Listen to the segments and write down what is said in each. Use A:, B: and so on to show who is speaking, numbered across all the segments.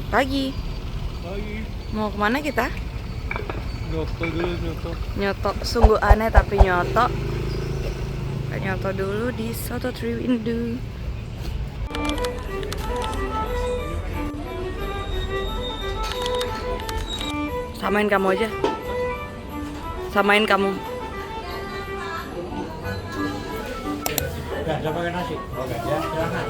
A: Pagi. Mau kemana kita?
B: Nyoto dulu, nyoto.
A: Nyoto, sungguh aneh tapi nyoto. Nyoto dulu di Soto Triwindu. Samain kamu aja. Samain kamu.
B: Gak ada pakai nasi? Oh gak ada, silahkan.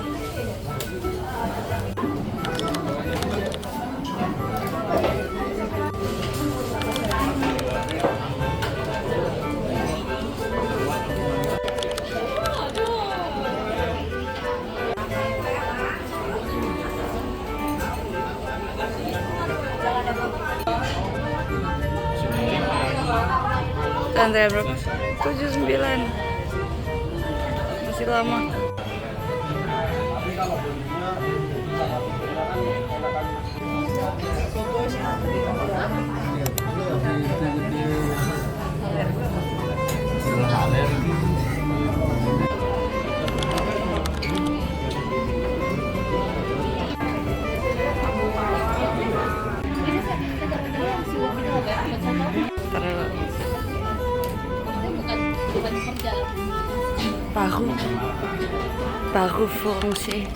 A: Antrean berapa? 79. Masih lama. Paru foncé.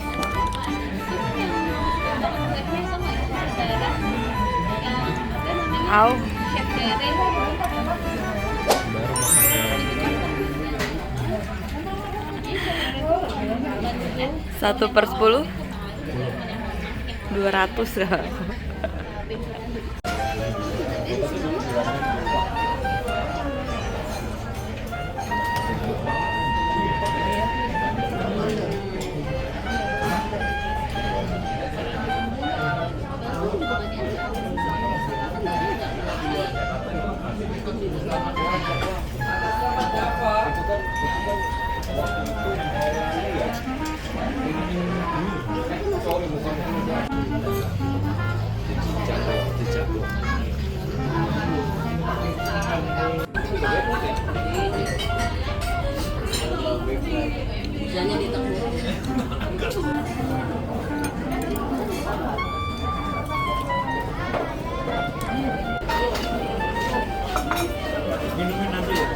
A: Au. Satu per 10 200 ya.
B: Minumin nanti ya.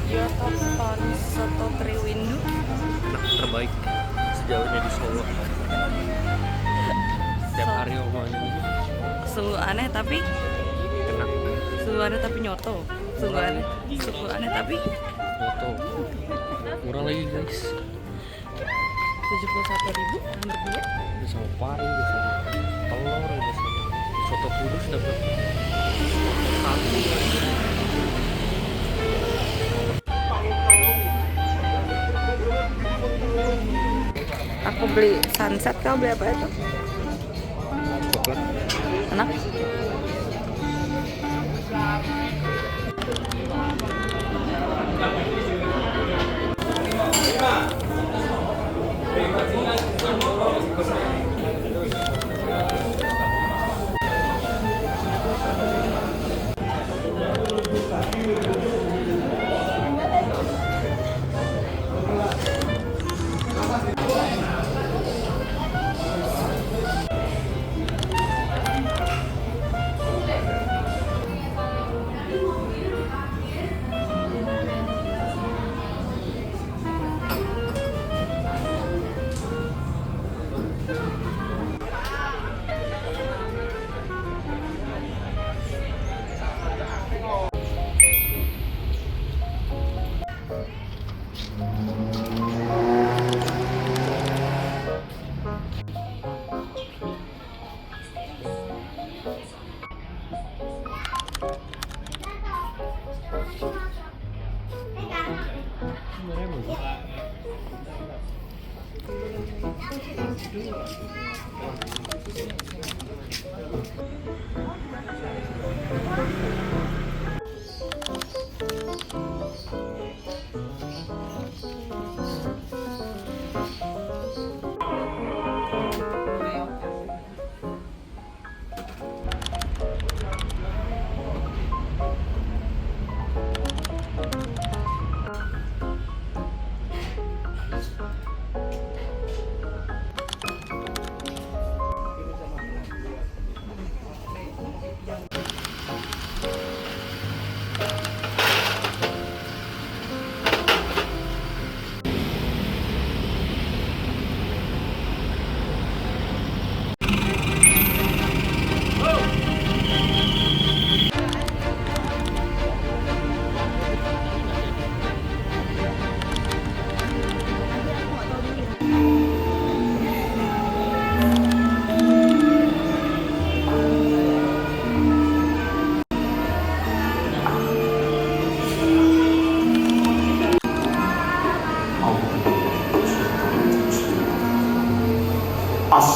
A: Yototon Soto Triwindu.
B: Enak terbaik sejauh ini di Solo. Setiap hari omongannya ini
A: Sungguh aneh tapi
B: enak.
A: sungguh aneh tapi nyoto. Sungguh aneh tapi
B: Nyoto. Murah lagi guys.
A: 71.000 berdua.
B: Udah sama paru, udah sama telur, udah sama soto kudus dapat satu.
A: Aku beli sunset, kau beli apa itu?
B: Coklat.
A: Enak?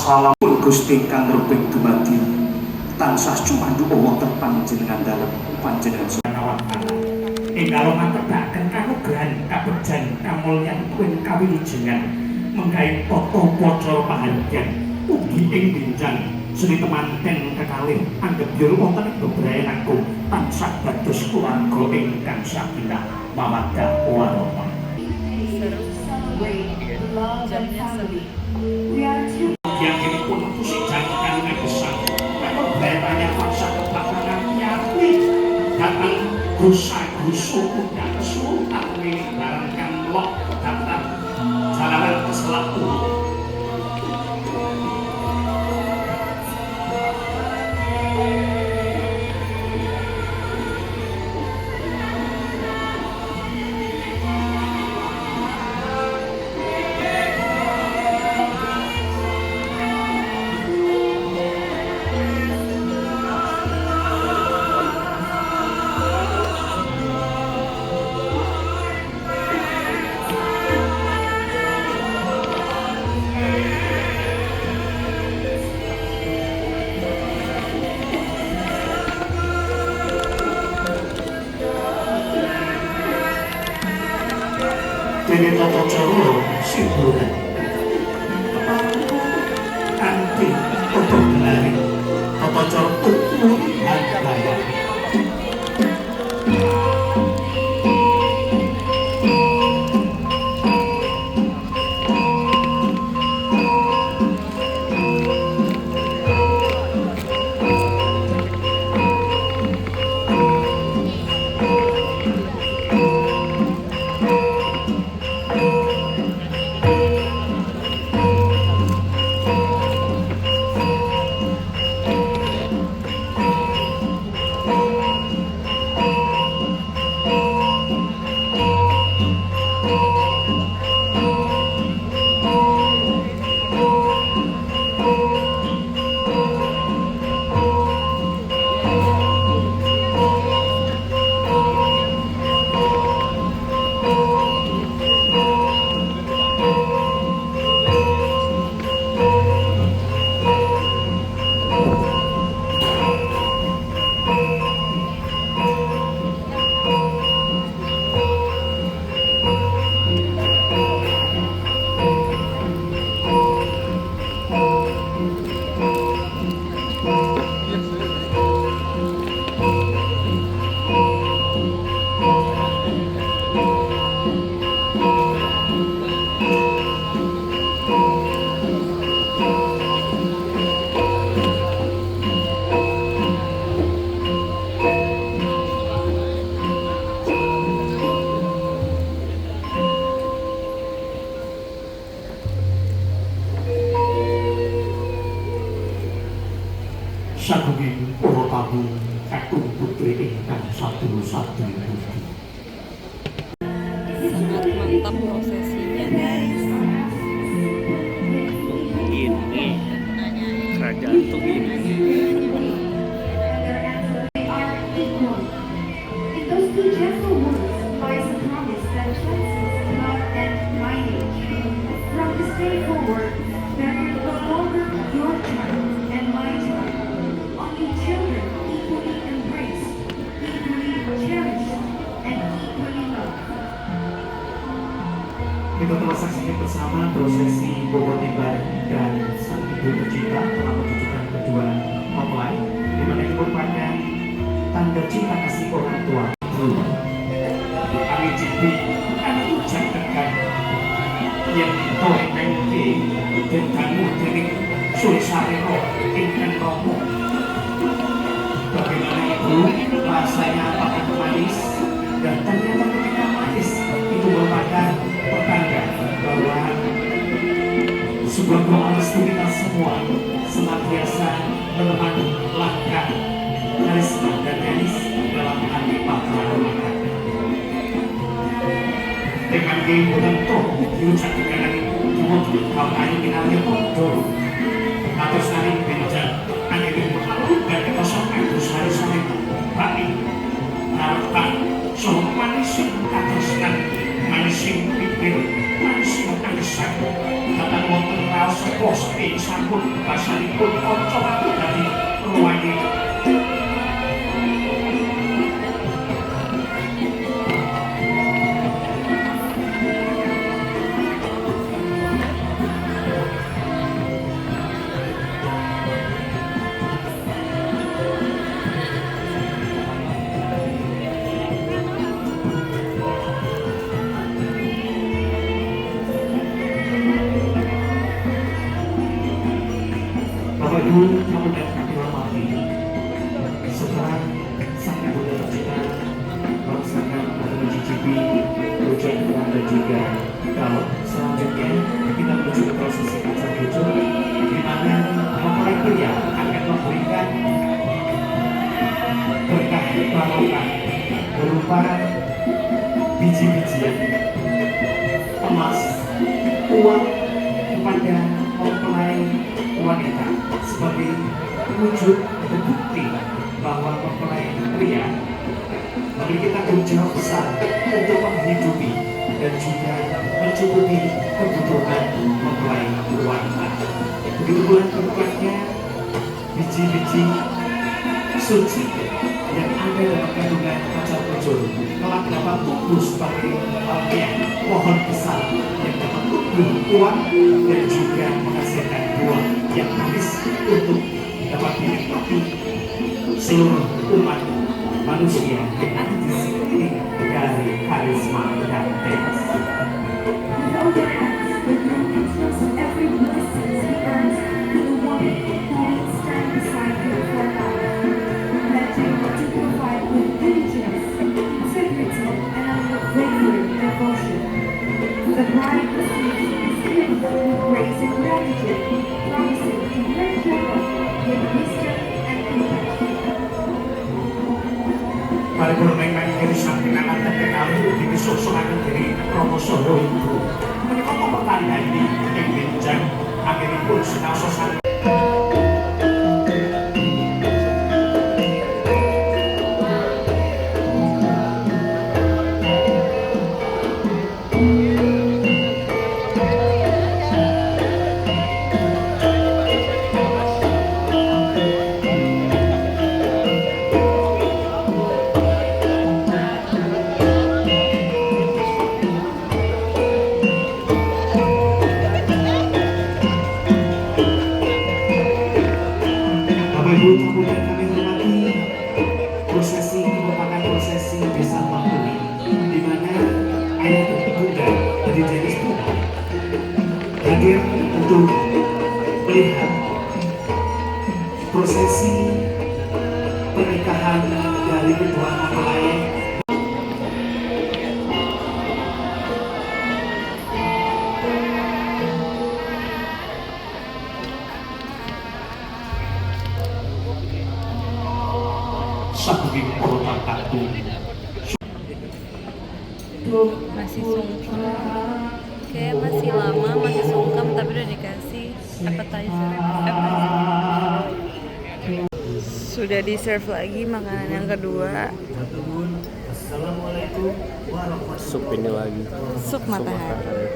C: Salamul Gusti kang rubing dumadi tansah cumandu wonten panjenengan dalem panjenengan
D: Subhanahu ingkang matepaken kanugrahan kabegjan kamulyan kuwi kawilujengan mengkae tata paca pahargyan ugi ing dinjan sri temanten kekalih anggebya wonten ing bebrayan aku tansah dados keluarga ingkang sakinah mawaddah warahmah. Yang ini pun pusing jangan besar kalau beratanya paksa kebakaran nyakwi datang gusa-gusu udah kesultan nih barangkan lok datang jalanan keselatu Dene tata cara siburan anti tata gelare tata cara tuku hadaya sagunging para tamu kakung putri ingkang satu-satu budi.
A: Sangat mantap prosesinya guys.
B: Ini kerajaan tuh ini.
E: In those two gentle words lies a promise that transcends love and lineage. From this day forward, there is no longer your child and my child. Only children equally embraced, equally cherished, and equally loved.
D: Kita telah saksikan bersama prosesi Bogor Tibar dan Sang Ibu Tercinta telah menunjukkan kedua mempelai di mana itu merupakan tanda cinta kasih orang tua. Kami cipi anak ucap tekan yang ditolak nanti dan kamu dari sulisareko ingkang romo. Bagaimana ibu rasanya apakah manis dan ternyata ketika manis itu merupakan pertanda bahwa sebuah doa restu kita semua senantiasa menemani langkah karisma dan tenis dalam hati para rumah tangga. Dengan game tentu diucap dengan dimodul kalau ayo kita lihat bodoh atau saling benjang hanya dimaklum dan kita sampai harus saling bagi harapkan semua manusia kateruskan manusia pikir manusia alisan kata wonten sepos sambut basanipun kanca dari ruwangi. Bapak Ibu tamu dan kami hormati, setelah sang ibu tercinta melaksanakan atau mencicipi rujak dan juga kalau selanjutnya kita menuju ke prosesi acara rujuk, di mana mempelai pria akan memberikan berkah barokah berupa biji-bijian emas, uang kepada mempelai wanita sebagai wujud dan bukti bahwa mempelai pria memiliki tanggung jawab besar untuk menghidupi dan juga mencukupi kebutuhan mempelai wanita. Begitu pula kebutuhannya biji-biji suci yang ada dalam kandungan pacar kecil kelak dapat tumbuh sebagai pohon besar yang dapat tumbuh kuat dan juga menghasilkan buah yang manis untuk dapat dinikmati seluruh umat manusia yang ada di sekeliling dari karisma dan bebas.
E: With open hands, with no interest, every blessing he earns to the woman who will stand beside him for life. Pledging to provide with diligence, integrity, and unwavering devotion. The bride receives his gift with grace and gratitude, promising to bring forward with wisdom and compassion.
D: Para bermain-main dari sampingan TPKL di disusunakan dari Promosodo itu. Menikah pertanyaan ini yang bincang akhirnya pun sinasosan. Bapak Ibu tamu yang kami hormati, prosesi ini merupakan prosesi desa Panguli, di mana ayah dan bunda dari Dennis Tuna hadir untuk melihat prosesi pernikahan dari kedua mempelai. Sabdi Purwokerto.
A: Masih sungkem, kayak masih lama, masih sungkem, tapi udah dikasih appetizer. Sudah di serve lagi makanan yang kedua,
D: Assalamualaikum warahmatullahi
B: Sup ini lagi.
A: sup matahari.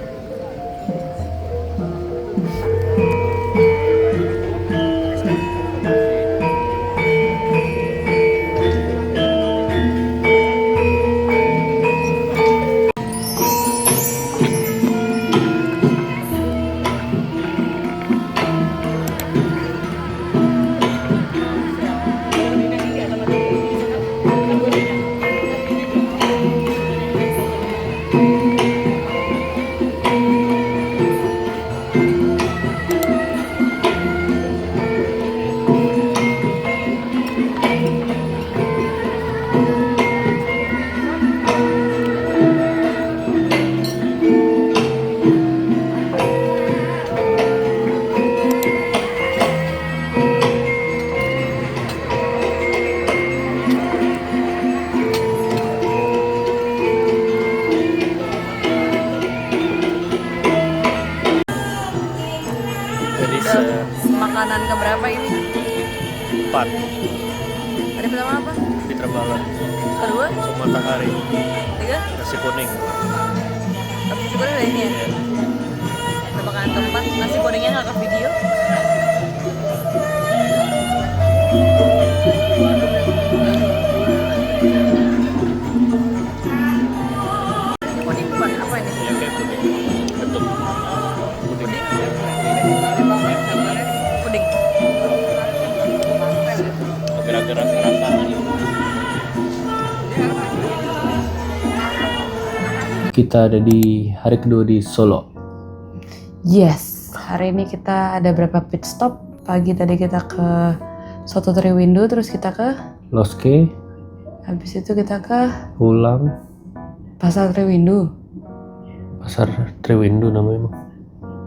A: Makanan keberapa ini?
B: 4
A: Hari pertama apa?
B: Mitra Balon,
A: Kedua?
B: sup matahari,
A: Tiga?
B: nasi kuning.
A: Tapi syukurnya udah ini ya?
B: Ya.
A: Udah makanan keempat, nasi gorengnya nggak ke video. Puding bukan apa ini?
B: Iya kayak puding. Betul. Puding.
A: Puding.
B: Agak-agak rasa-rasa. Kita ada di hari kedua di Solo.
A: Yes, hari ini kita ada berapa pit stop? Pagi tadi kita ke Soto Triwindu, terus kita ke,
B: Loske,
A: habis itu kita ke
B: pulang
A: Pasar Triwindu.
B: Pasar Triwindu namanya emang.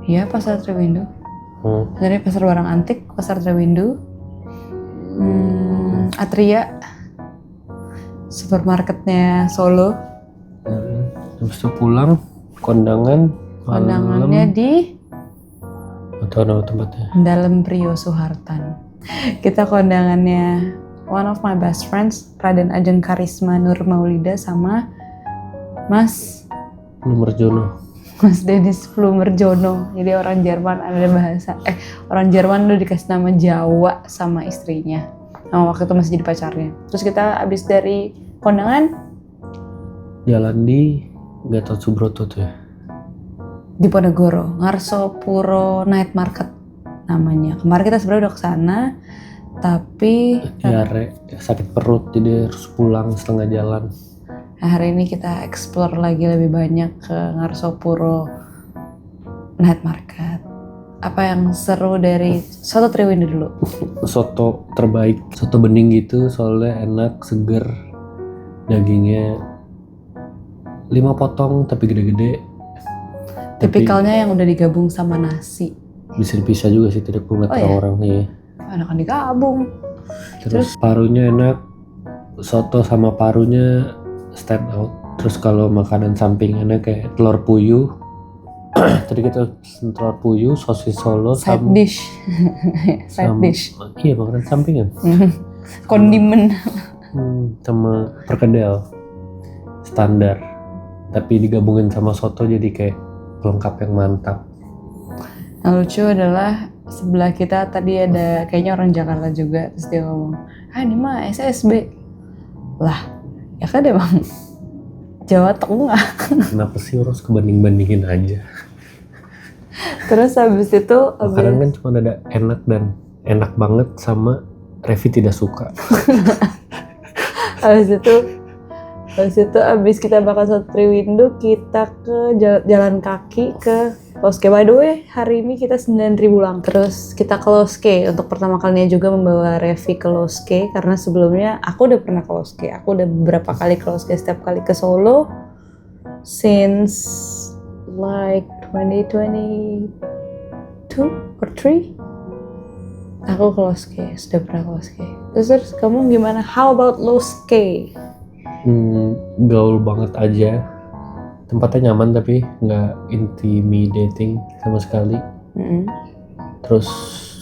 A: Iya, Pasar Triwindu. Dari Pasar Barang Antik, Pasar Triwindu, Atria, supermarketnya Solo.
B: Habis itu pulang kondangan
A: Kondangannya
B: malam.
A: di
B: Atau nama tempatnya?
A: Dalam Prio Suhartan. Kita kondangannya one of my best friends, Raden Ajeng Karisma Nur Maulida sama Mas
B: Lumerjono.
A: Dennis Plumerjono. Jadi orang Jerman, ada bahasa orang Jerman udah dikasih nama Jawa sama istrinya. Nah, waktu itu masih jadi pacarnya. Terus kita abis dari kondangan
B: Jalan di Gatot Subroto tuh ya.
A: di Ponegoro, Ngarso Puro Night Market namanya. Kemarin kita sebenarnya udah kesana, tapi
B: Diare, sakit perut jadi harus pulang setengah jalan.
A: hari ini kita explore lagi lebih banyak ke Ngarso Puro Night Market. Apa yang seru dari Soto Triwindu dulu?
B: Soto terbaik, soto bening gitu, soalnya enak, seger, dagingnya 5 potong tapi gede-gede.
A: Tipikalnya yang udah digabung sama nasi.
B: Bisa dipisah juga sih, tidak perlu
A: Oh, iya?
B: orang ya.
A: Enakan digabung.
B: Terus parunya enak, soto sama parunya stand out. Terus kalau makanan sampingannya kayak telur puyuh. Tadi kita pesen telur puyuh, sosis Solo,
A: Side dish. Side dish.
B: Iya, makanan sampingan.
A: Kondimen.
B: Sama perkedel standar. Tapi digabungin sama soto jadi kayak pelengkap yang mantap.
A: Yang lucu adalah sebelah kita tadi ada kayaknya orang Jakarta juga, terus dia ngomong, ini mah SSB. Lah, ya kan emang Jawa Tengah.
B: Kenapa sih harus kebanding-bandingin aja?
A: Terus habis itu
B: Makanan kan cuma ada enak dan enak banget sama Revi tidak suka.
A: habis itu abis kita makan Soto Triwindu, kita ke jalan kaki ke Loske. By the way, hari ini kita 9.000 langkah. Terus kita ke Loske untuk pertama kalinya juga membawa Revi ke Loske, karena sebelumnya aku udah pernah ke Loske. Aku udah beberapa kali ke Loske, setiap kali ke Solo since like 2022 or 3. Aku ke Loske, sudah pernah ke Loske. Terus kamu gimana? How about Loske?
B: Gaul banget aja. Tempatnya nyaman tapi nggak intimidating sama sekali. Terus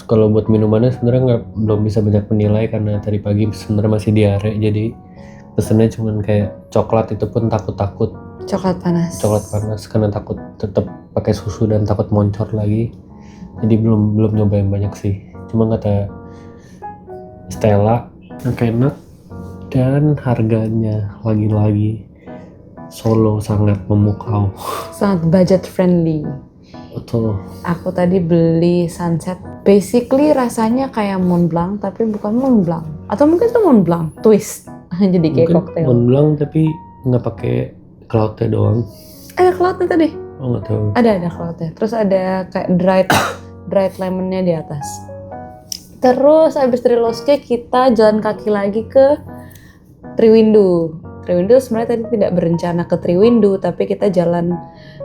B: kalau buat minumannya sebenarnya belum bisa banyak menilai karena tadi pagi sebenarnya masih diare, jadi pesennya cuman kayak coklat, itu pun takut
A: Coklat panas
B: karena takut tetap pakai susu dan takut moncor lagi. Jadi belum nyoba yang banyak sih. Cuma kata Stella enak dan harganya lagi-lagi Solo sangat memukau.
A: sangat budget friendly.
B: Betul.
A: Aku tadi beli Sunset. Basically rasanya kayak Mont Blanc tapi bukan Mont Blanc. Atau mungkin itu Mont Blanc twist. Jadi kayak
B: Mungkin
A: koktail.
B: Mont Blanc tapi nggak pakai cloudnya doang.
A: Ada cloudnya tadi.
B: Oh nggak tahu.
A: Ada cloudnya. Terus ada kayak dried lemonnya di atas. Terus abis dari Loske kita jalan kaki lagi ke Triwindu. Triwindu sebenarnya tadi tidak berencana ke Triwindu, tapi kita jalan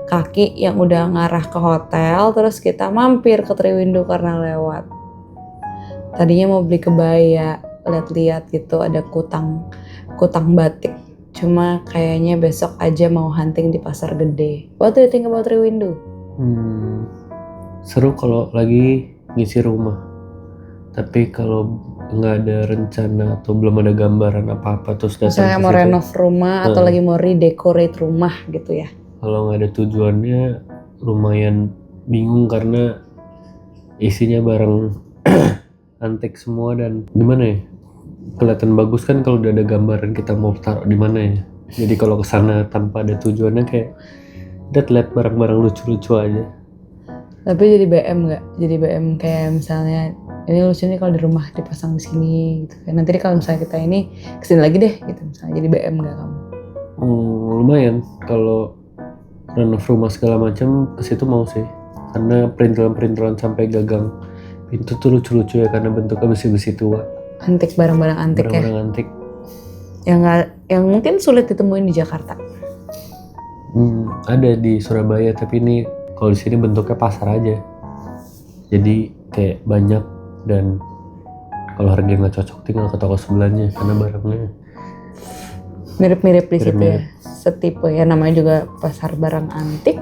A: kaki yang udah ngarah ke hotel, terus kita mampir ke Triwindu karena lewat. Tadinya mau beli kebaya, lihat-lihat gitu, ada kutang batik. Cuma kayaknya besok aja mau hunting di Pasar Gede. What do you think about Triwindu?
B: Seru kalau lagi ngisi rumah. Tapi kalau nggak ada rencana atau belum ada gambaran apa-apa terus datang
A: Misalnya
B: ke
A: mau
B: situ,
A: renov rumah atau lagi mau redecorate rumah gitu ya.
B: kalau nggak ada tujuannya lumayan bingung karena isinya barang antik semua dan gimana ya, kelihatan bagus kan kalau udah ada gambaran kita mau taruh di mana ya. Jadi kalau kesana tanpa ada tujuannya kayak udah lihat barang-barang lucu-lucu aja.
A: Tapi jadi BM nggak? Jadi BM kayak misalnya ini lucu nih kalau di rumah dipasang di sini gitu kan. Nanti kalau misalnya kita ini kesini lagi deh gitu misalnya, jadi BM nggak kamu?
B: Lumayan kalau renov rumah segala macam ke situ mau sih, karena perintilan-perintilan sampai gagang pintu tuh lucu-lucu ya karena bentuknya besi-besi tua.
A: Antik, barang-barang antik ya.
B: Barang-barang antik.
A: Yang mungkin sulit ditemuin di Jakarta.
B: Ada di Surabaya tapi ini kalau di sini bentuknya pasar aja. Jadi kayak banyak dan kalau harganya nggak cocok tinggal ke toko sebelahnya karena barangnya
A: Mirip-mirip di situ ya.
B: Mirip-mirip.
A: Setipe ya, namanya juga pasar barang antik.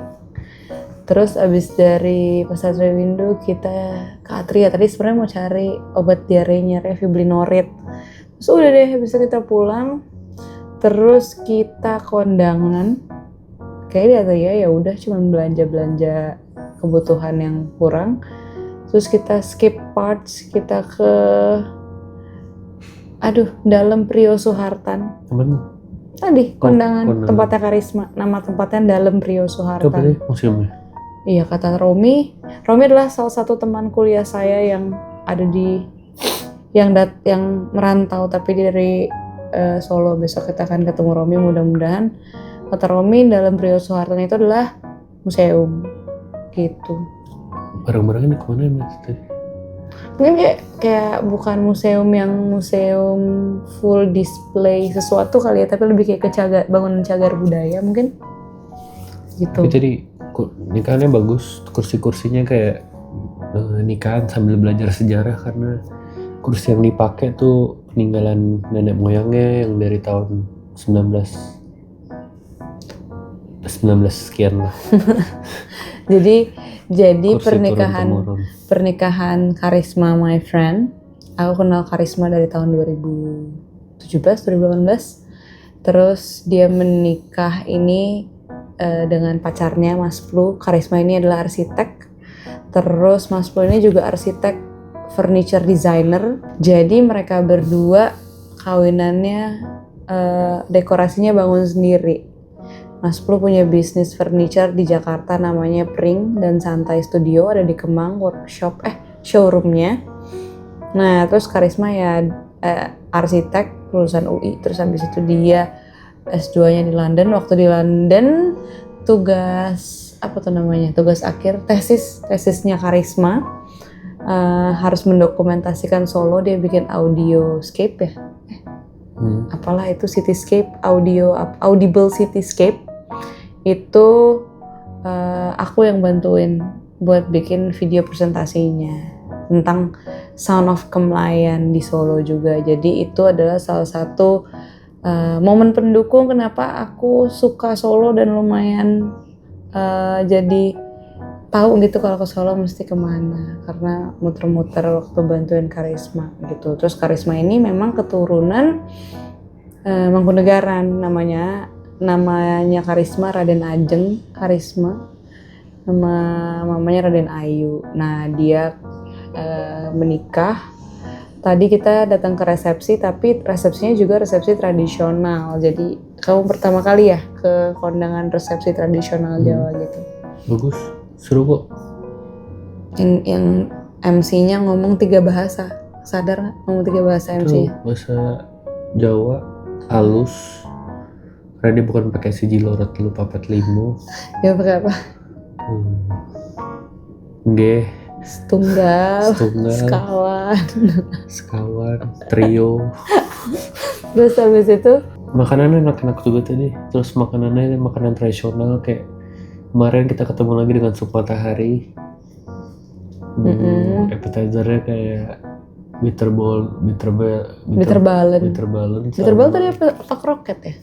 A: Terus abis dari Pasar Triwindo kita ke Atria. Tadi sebenarnya mau cari obat diarenya Reviblinourid. Terus udah deh, habis itu kita pulang. Terus kita kondangan. Kayaknya di Atria ya udah cuma belanja-belanja kebutuhan yang kurang. Terus kita skip parts, kita ke dalam Prio Soehartan.
B: Temen
A: Tadi kondangan
B: kondangan.
A: tempatnya Karisma. Nama tempatnya dalam Prio
B: itu apa
A: Soehartan.
B: sih museumnya?
A: Iya, kata Romi adalah salah satu teman kuliah saya yang ada di yang merantau tapi dari Solo. Besok kita akan ketemu Romi mudah-mudahan. Kata Romi dalam Prio Soehartan itu adalah museum gitu.
B: Barang-barangnya kemana ya maksudnya?
A: Mungkin kayak bukan museum yang museum full display sesuatu kali ya, tapi lebih kayak ke bangunan cagar budaya mungkin gitu.
B: Tapi jadi nikahannya bagus, kursi-kursinya kayak nikahan sambil belajar sejarah karena kursi yang dipakai tuh peninggalan nenek moyangnya yang dari tahun 19 sekian lah.
A: Jadi
B: Kursi
A: pernikahan
B: turun-temurun.
A: Karisma my friend. Aku kenal Karisma dari tahun 2018. Terus dia menikah ini dengan pacarnya Mas Plu. Karisma ini adalah arsitek. Terus Mas Plu ini juga arsitek furniture designer. Jadi mereka berdua kawinannya dekorasinya bangun sendiri. Mas Plu punya bisnis furniture di Jakarta namanya Pring dan Santai Studio, ada di Kemang, showroomnya. Nah terus Karisma ya arsitek lulusan UI, terus habis itu dia S2-nya di London. Waktu di London tugas akhir tesisnya Karisma harus mendokumentasikan Solo. Dia bikin audioscape ya, apalah itu cityscape, audible cityscape. Itu aku yang bantuin buat bikin video presentasinya tentang Sound of Kemlayan di Solo juga. Jadi itu adalah salah satu momen pendukung kenapa aku suka Solo dan lumayan jadi tahu gitu kalau ke Solo mesti kemana, karena muter-muter waktu bantuin Karisma gitu. Terus Karisma ini memang keturunan Mangkunegaran, namanya Karisma Raden Ajeng Karisma, nama mamanya Raden Ayu. Nah dia menikah. Tadi kita datang ke resepsi, tapi resepsinya juga resepsi tradisional. Jadi kamu pertama kali ya ke kondangan resepsi tradisional Jawa gitu.
B: Bagus, seru kok.
A: Yang MC-nya ngomong 3 bahasa. Sadar nggak ngomong 3 bahasa MC-nya?
B: Itu bahasa Jawa halus. Karena dia bukan pakai sijilorot lu papat limo.
A: Ya pakai apa?
B: Nggih,
A: Setunggal,
B: Setunggal. Sekawan, trio.
A: Terus habis itu
B: Makanannya enak-enak juga tadi. Terus makanannya makanan tradisional kayak kemarin kita ketemu lagi dengan sup matahari. Appetizernya kayak bitterball.
A: Bitterbalen tadi apa kroket ya?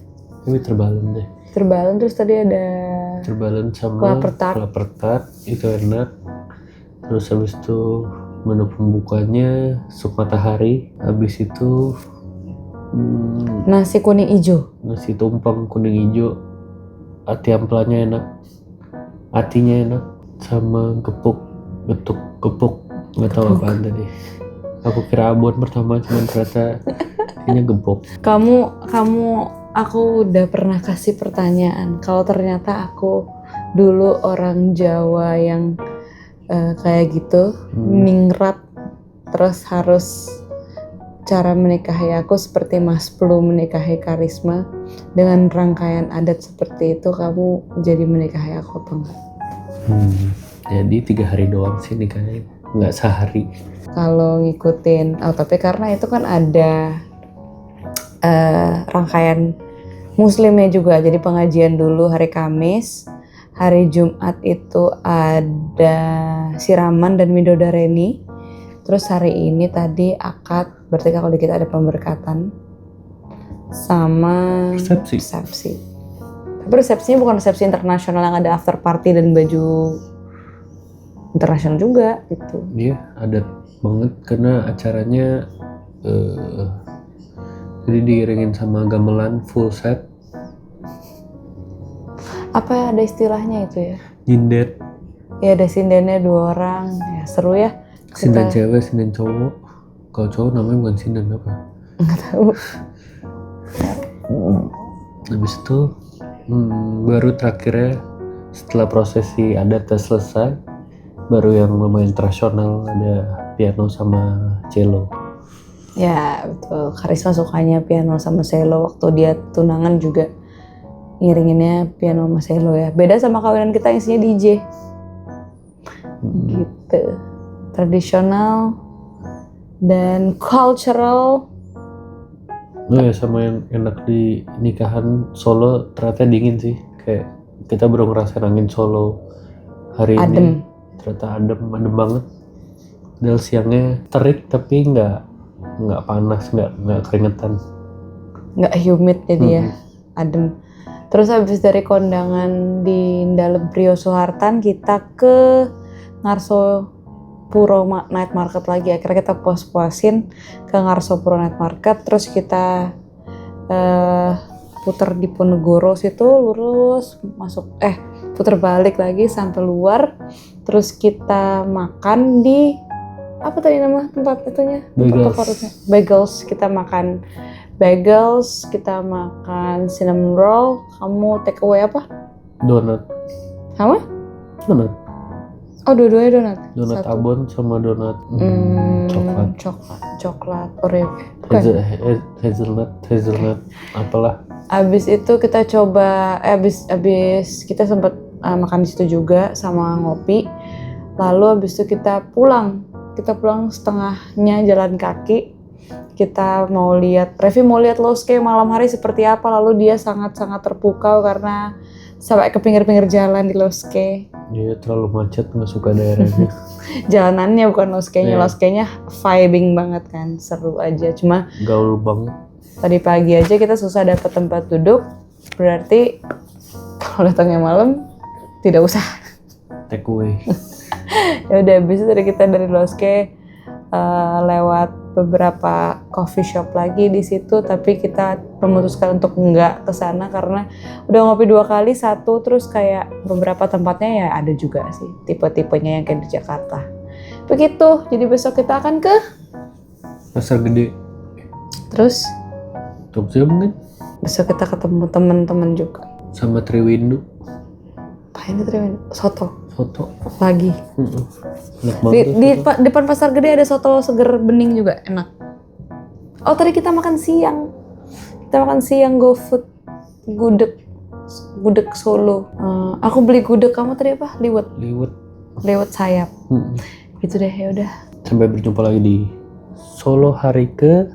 B: Bitterbalen deh.
A: Bitterbalen terus tadi ada
B: Bitterbalen sama kelapa tart itu enak. Terus habis itu menu pembukanya sup matahari. Habis itu
A: nasi kuning hijau.
B: Nasi tumpeng kuning hijau. Ati amplanya enak. Atinya enak. sama gepuk nggak tahu apaan tadi. Aku kira abon pertama, cuman ternyata ini gepuk.
A: Aku udah pernah kasih pertanyaan kalau ternyata aku dulu orang Jawa yang kayak gitu, ningrat, terus harus cara menikahi aku seperti Mas Plu menikahi Karisma dengan rangkaian adat seperti itu, kamu jadi menikahi aku apa enggak?
B: Jadi 3 hari doang sih nikahnya, nggak sehari.
A: Kalau ngikutin, tapi karena itu kan ada rangkaian muslimnya juga, jadi pengajian dulu hari Kamis, hari Jumat itu ada siraman dan midodareni, terus hari ini tadi akad, berarti kalau dikit ada pemberkatan sama resepsi. Tapi resepsinya bukan resepsi internasional yang ada after party dan baju internasional juga gitu.
B: Iya, adat banget karena acaranya jadi diiringin sama gamelan full set.
A: Apa ada istilahnya itu ya?
B: Jindet.
A: Ya ada sindennya 2 orang, ya seru ya.
B: Sinden cewek, sinden cowok. Kalau cowok namanya bukan sinden apa?
A: Nggak tahu.
B: Habis itu baru terakhirnya setelah prosesi adat selesai, baru yang lumayan tradisional ada piano sama cello.
A: Ya betul, Karisma sukanya piano sama cello, waktu dia tunangan juga ngiringinnya piano sama cello ya. Beda sama kawinan kita yang isinya DJ. Gitu. Tradisional dan cultural.
B: Oh ya, sama yang enak di nikahan Solo ternyata dingin sih. Kayak kita baru ngerasain angin Solo hari
A: Adem.
B: ini. Ternyata adem banget. Padahal siangnya terik tapi nggak panas, nggak keringetan.
A: Nggak humid jadi ya, adem. Terus habis dari kondangan di dalam Prio Soehartan, kita ke Ngarso Puro Night Market lagi. Akhirnya kita puas-puasin ke Ngarso Puro Night Market, terus kita puter di Ponegoro situ, lurus masuk, puter balik lagi sampai luar, terus kita makan di apa tadi nama tempat itunya? Bagels. Kita makan bagels, kita makan cinnamon roll. Kamu take away apa?
B: Donat.
A: Sama?
B: Donat.
A: Oh, dua-duanya donat.
B: Donat abon sama donat
A: coklat Oreo.
B: Hazelnut apalah.
A: Abis itu kita coba, abis kita sempat makan di situ juga sama ngopi. Lalu abis itu kita pulang setengahnya jalan kaki. Kita mau lihat, Revi mau lihat Loske malam hari seperti apa. Lalu dia sangat-sangat terpukau karena sampai ke pinggir-pinggir jalan di Loske.
B: Iya, terlalu macet, nggak suka daerahnya.
A: Jalanannya bukan Loskenya, Loskenya vibing banget kan, seru aja. Cuma
B: gaul banget.
A: Tadi pagi aja kita susah dapat tempat duduk, berarti kalau datangnya malam tidak usah.
B: Take away.
A: Ya udah, habis itu kita dari Loske lewat beberapa coffee shop lagi di situ, tapi kita memutuskan untuk nggak kesana karena udah ngopi 2 kali, satu terus kayak beberapa tempatnya ya ada juga sih tipe-tipenya yang kayak di Jakarta. Begitu, jadi besok kita akan ke
B: Pasar Gede.
A: Terus
B: Jogja mungkin.
A: Besok kita ketemu teman-teman juga.
B: Sama Triwindu.
A: Apain itu Triwindu? Soto lagi.
B: Enak banget
A: Di depan Pasar Gede ada soto seger bening juga, enak. Oh, tadi kita makan siang. GoFood gudeg Solo. Aku beli gudeg, kamu tadi apa? Liwet sayap. Gitu deh, ya udah.
B: Sampai berjumpa lagi di Solo hari ke